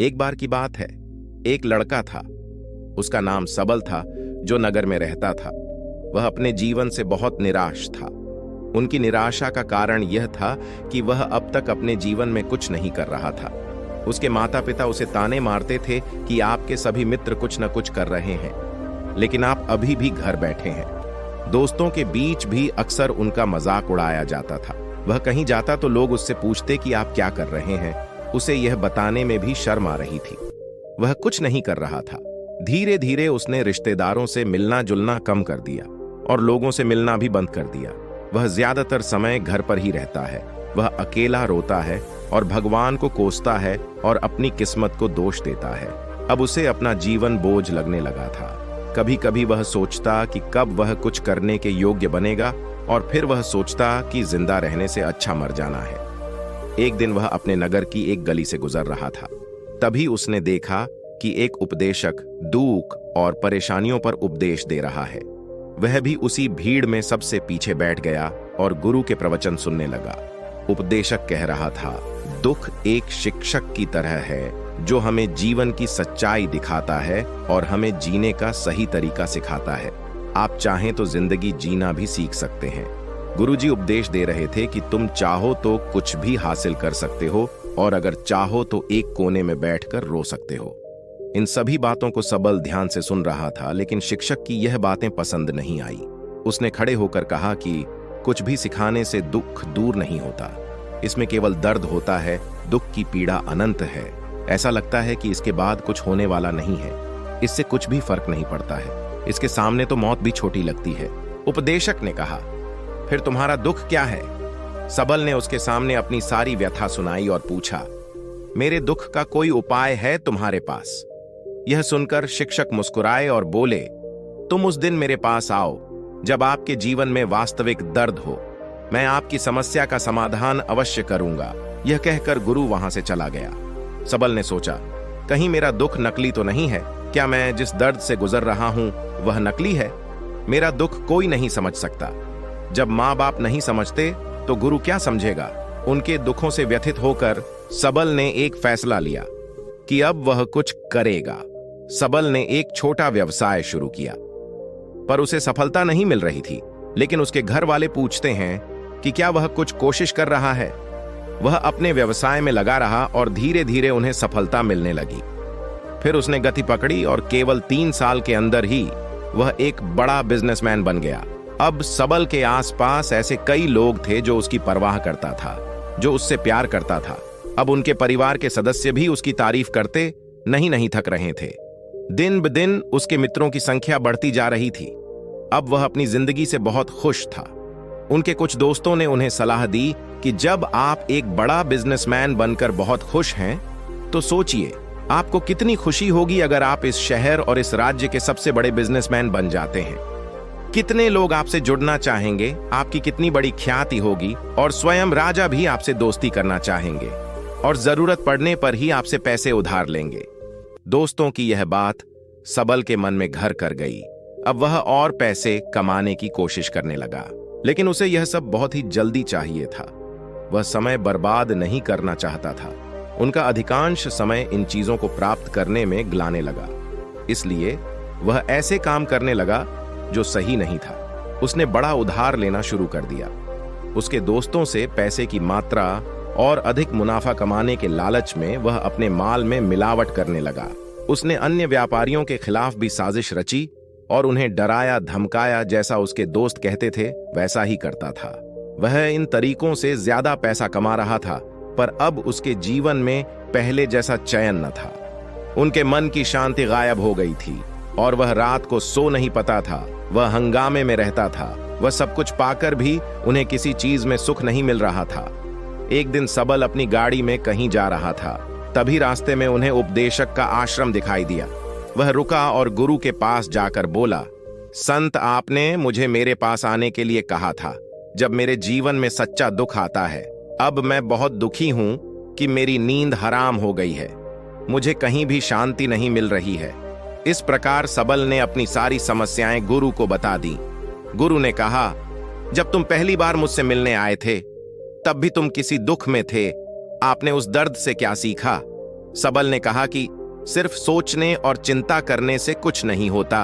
एक बार की बात है, एक लड़का था। उसका नाम सबल था, जो नगर में रहता था। वह अपने जीवन से बहुत निराश था। उनकी निराशा का कारण यह था कि वह अब तक अपने जीवन में कुछ नहीं कर रहा था। उसके माता पिता उसे ताने मारते थे कि आपके सभी मित्र कुछ न कुछ कर रहे हैं, लेकिन आप अभी भी घर बैठे हैं। दोस्तों के बीच भी अक्सर उनका मजाक उड़ाया जाता था। वह कहीं जाता तो लोग उससे पूछते कि आप क्या कर रहे हैं। उसे यह बताने में भी शर्म आ रही थी। वह कुछ नहीं कर रहा था। धीरे धीरे उसने रिश्तेदारों से मिलना जुलना कम कर दिया और लोगों से मिलना भी बंद कर दिया। वह ज्यादातर समय घर पर ही रहता है। वह अकेला रोता है और भगवान को कोसता है और अपनी किस्मत को दोष देता है। अब उसे अपना जीवन बोझ लगने लगा था। कभी कभी वह सोचता कि कब वह कुछ करने के योग्य बनेगा, और फिर वह सोचता कि जिंदा रहने से अच्छा मर जाना है। एक दिन वह अपने नगर की एक गली से गुजर रहा था। तभी उसने देखा कि एक उपदेशक दुख और परेशानियों पर उपदेश दे रहा है। वह भी उसी भीड़ में सबसे पीछे बैठ गया और गुरु के प्रवचन सुनने लगा। उपदेशक कह रहा था, दुख एक शिक्षक की तरह है जो हमें जीवन की सच्चाई दिखाता है और हमें जीने का सही तरीका सिखाता है। आप चाहें तो जिंदगी जीना भी सीख सकते हैं। गुरुजी उपदेश दे रहे थे कि तुम चाहो तो कुछ भी हासिल कर सकते हो, और अगर चाहो तो एक कोने में बैठकर रो सकते हो। इन सभी बातों को सबल ध्यान से सुन रहा था, लेकिन शिक्षक की यह बातें पसंद नहीं आई। उसने खड़े होकर कहा कि कुछ भी सिखाने से दुख दूर नहीं होता। इसमें केवल दर्द होता है। दुख की पीड़ा अनंत है। ऐसा लगता है कि इसके बाद कुछ होने वाला नहीं है। इससे कुछ भी फर्क नहीं पड़ता है। इसके सामने तो मौत भी छोटी लगती है। उपदेशक ने कहा, फिर तुम्हारा दुख क्या है? सबल ने उसके सामने अपनी सारी व्यथा सुनाई और पूछा, मेरे दुख का कोई उपाय है तुम्हारे पास? यह सुनकर शिक्षक मुस्कुराए और बोले, तुम उस दिन मेरे पास आओ जब आपके जीवन में वास्तविक दर्द हो। मैं आपकी समस्या का समाधान अवश्य करूंगा। यह कहकर गुरु वहां से चला गया। सबल ने सोचा, कहीं मेरा दुख नकली तो नहीं है? क्या मैं जिस दर्द से गुजर रहा हूं वह नकली है? मेरा दुख कोई नहीं समझ सकता। जब माँ बाप नहीं समझते तो गुरु क्या समझेगा? उनके दुखों से व्यथित होकर सबल ने एक फैसला लिया कि अब वह कुछ करेगा। सबल ने एक छोटा व्यवसाय शुरू किया, पर उसे सफलता नहीं मिल रही थी। लेकिन उसके घर वाले पूछते हैं कि क्या वह कुछ कोशिश कर रहा है? वह अपने व्यवसाय में लगा रहा और धीरे धीरे उन्हें सफलता मिलने लगी। फिर उसने गति पकड़ी और केवल 3 साल के अंदर ही वह एक बड़ा बिजनेसमैन बन गया। अब सबल के आसपास ऐसे कई लोग थे जो उसकी परवाह करता था, जो उससे प्यार करता था। अब उनके परिवार के सदस्य भी उसकी तारीफ करते नहीं थक रहे थे। दिन ब दिन उसके मित्रों की संख्या बढ़ती जा रही थी। अब वह अपनी जिंदगी से बहुत खुश था। उनके कुछ दोस्तों ने उन्हें सलाह दी कि जब आप एक बड़ा बिजनेसमैन बनकर बहुत खुश हैं, तो सोचिए आपको कितनी खुशी होगी अगर आप इस शहर और इस राज्य के सबसे बड़े बिजनेसमैन बन जाते हैं। कितने लोग आपसे जुड़ना चाहेंगे, आपकी कितनी बड़ी ख्याति होगी, और स्वयं राजा भी आपसे दोस्ती करना चाहेंगे और जरूरत पड़ने पर ही आपसे पैसे उधार लेंगे। दोस्तों की यह बात सबल के मन में घर कर गई। अब वह और पैसे कमाने की कोशिश करने लगा, लेकिन उसे यह सब बहुत ही जल्दी चाहिए था। वह समय बर्बाद नहीं करना चाहता था। उनका अधिकांश समय इन चीजों को प्राप्त करने में गलाने लगा। इसलिए वह ऐसे काम करने लगा जो सही नहीं था। उसने बड़ा उधार लेना शुरू कर दिया। उसके दोस्तों से पैसे की मात्रा और अधिक मुनाफा कमाने के लालच में वह अपने माल में मिलावट करने लगा। उसने अन्य व्यापारियों के खिलाफ भी साजिश रची और उन्हें डराया धमकाया। जैसा उसके दोस्त कहते थे वैसा ही करता था। वह इन तरीकों से ज्यादा पैसा कमा रहा था, पर अब उसके जीवन में पहले जैसा चैन न था। उनके मन की शांति गायब हो गई थी और वह रात को सो नहीं पाता था। वह हंगामे में रहता था। वह सब कुछ पाकर भी उन्हें किसी चीज में सुख नहीं मिल रहा था। एक दिन सबल अपनी गाड़ी में कहीं जा रहा था। तभी रास्ते में उन्हें उपदेशक का आश्रम दिखाई दिया। वह रुका और गुरु के पास जाकर बोला, संत, आपने मुझे मेरे पास आने के लिए कहा था जब मेरे जीवन में सच्चा दुख आता है। अब मैं बहुत दुखी हूं कि मेरी नींद हराम हो गई है। मुझे कहीं भी शांति नहीं मिल रही है। इस प्रकार सबल ने अपनी सारी समस्याएं गुरु को बता दी। गुरु ने कहा, जब तुम पहली बार मुझसे मिलने आए थे तब भी तुम किसी दुख में थे। आपने उस दर्द से क्या सीखा? सबल ने कहा कि सिर्फ सोचने और चिंता करने से कुछ नहीं होता।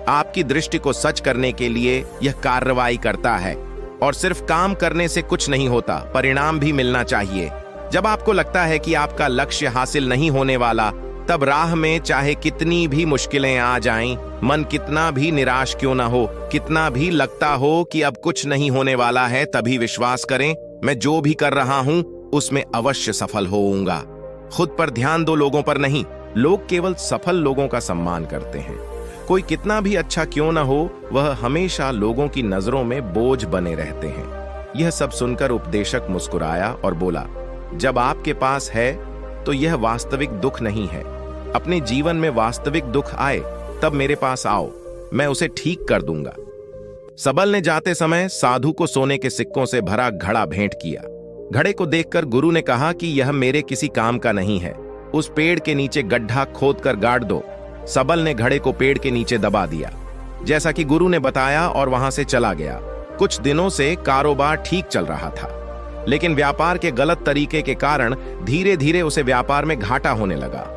आपकी दृष्टि को सच करने के लिए यह कार्रवाई करता है, और सिर्फ काम करने से कुछ नहीं होता, परिणाम भी मिलना चाहिए। जब आपको लगता है कि आपका लक्ष्य हासिल नहीं होने वाला, तब राह में चाहे कितनी भी मुश्किलें आ जाएं, मन कितना भी निराश क्यों ना हो, कितना भी लगता हो कि अब कुछ नहीं होने वाला है, तभी विश्वास करें, मैं जो भी कर रहा हूं उसमें अवश्य सफल होऊंगा। खुद पर ध्यान दो, लोगों पर नहीं। लोग केवल सफल लोगों का सम्मान करते हैं। कोई कितना भी अच्छा क्यों ना हो, वह हमेशा लोगों की नजरों में बोझ बने रहते हैं। यह सब सुनकर उपदेशक मुस्कुराया और बोला, जब आपके पास है तो यह वास्तविक दुख नहीं है। अपने जीवन में वास्तविक दुख आए तब मेरे पास आओ, मैं उसे ठीक कर दूंगा। सबल ने जाते समय साधु को सोने के सिक्कों से भरा घड़ा भेंट किया। घड़े को देखकर गुरु ने कहा कि यह मेरे किसी काम का नहीं है, उस पेड़ के नीचे गड्ढा खोदकर गाड़ दो। सबल ने घड़े को पेड़ के नीचे दबा दिया, जैसा कि गुरु ने बताया, और वहां से चला गया। कुछ दिनों से कारोबार ठीक चल रहा था, लेकिन व्यापार के गलत तरीके के कारण धीरे धीरे उसे व्यापार में घाटा होने लगा।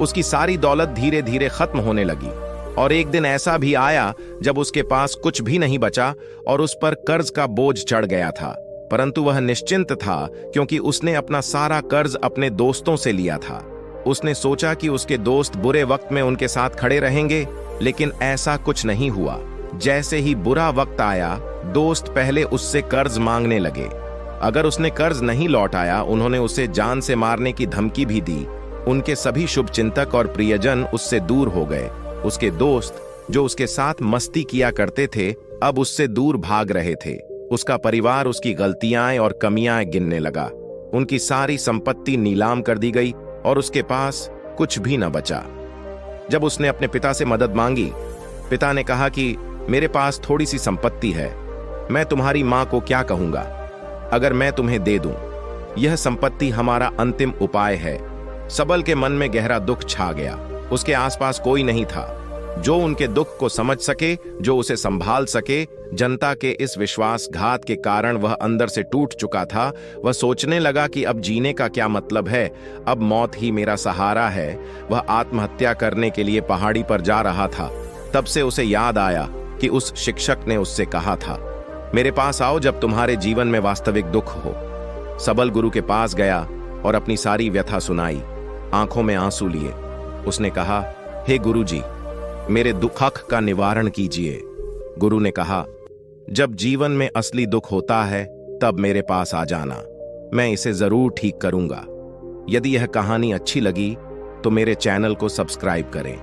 उसकी सारी दौलत धीरे धीरे खत्म होने लगी, और एक दिन ऐसा भी आया जब उसके पास कुछ भी नहीं बचा और उस पर कर्ज का बोझ चढ़ गया था। परंतु वह निश्चिंत था, क्योंकि उसने अपना सारा कर्ज अपने दोस्तों से लिया था। उसने सोचा कि उसके दोस्त बुरे वक्त में उनके साथ खड़े रहेंगे, लेकिन ऐसा कुछ नहीं हुआ। जैसे ही बुरा वक्त आया, दोस्त पहले उससे कर्ज मांगने लगे। अगर उसने कर्ज नहीं लौटाया, उन्होंने उसे जान से मारने की धमकी भी दी। उनके सभी शुभचिंतक और प्रियजन उससे दूर हो गए। उसके दोस्त, जो उसके साथ मस्ती किया करते थे, अब उससे दूर भाग रहे थे। उसका परिवार उसकी गलतियां और कमियां गिनने लगा। उनकी सारी संपत्ति नीलाम कर दी गई और उसके पास कुछ भी न बचा। जब उसने अपने पिता से मदद मांगी, पिता ने कहा कि मेरे पास थोड़ी सी संपत्ति है, मैं तुम्हारी मां को क्या कहूंगा अगर मैं तुम्हें दे दूं। यह संपत्ति हमारा अंतिम उपाय है। सबल के मन में गहरा दुख छा गया। उसके आसपास कोई नहीं था जो उनके दुख को समझ सके, जो उसे संभाल सके। जनता के इस विश्वासघात के कारण वह अंदर से टूट चुका था। वह सोचने लगा कि अब जीने का क्या मतलब है, अब मौत ही मेरा सहारा है। वह आत्महत्या करने के लिए पहाड़ी पर जा रहा था। तब से उसे याद आया कि उस शिक्षक ने उससे कहा था, मेरे पास आओ जब तुम्हारे जीवन में वास्तविक दुख हो। सबल गुरु के पास गया और अपनी सारी व्यथा सुनाई। आंखों में आंसू लिए उसने कहा, हे गुरुजी, मेरे दुख का निवारण कीजिए। गुरु ने कहा, जब जीवन में असली दुख होता है तब मेरे पास आ जाना, मैं इसे जरूर ठीक करूंगा। यदि यह कहानी अच्छी लगी तो मेरे चैनल को सब्सक्राइब करें।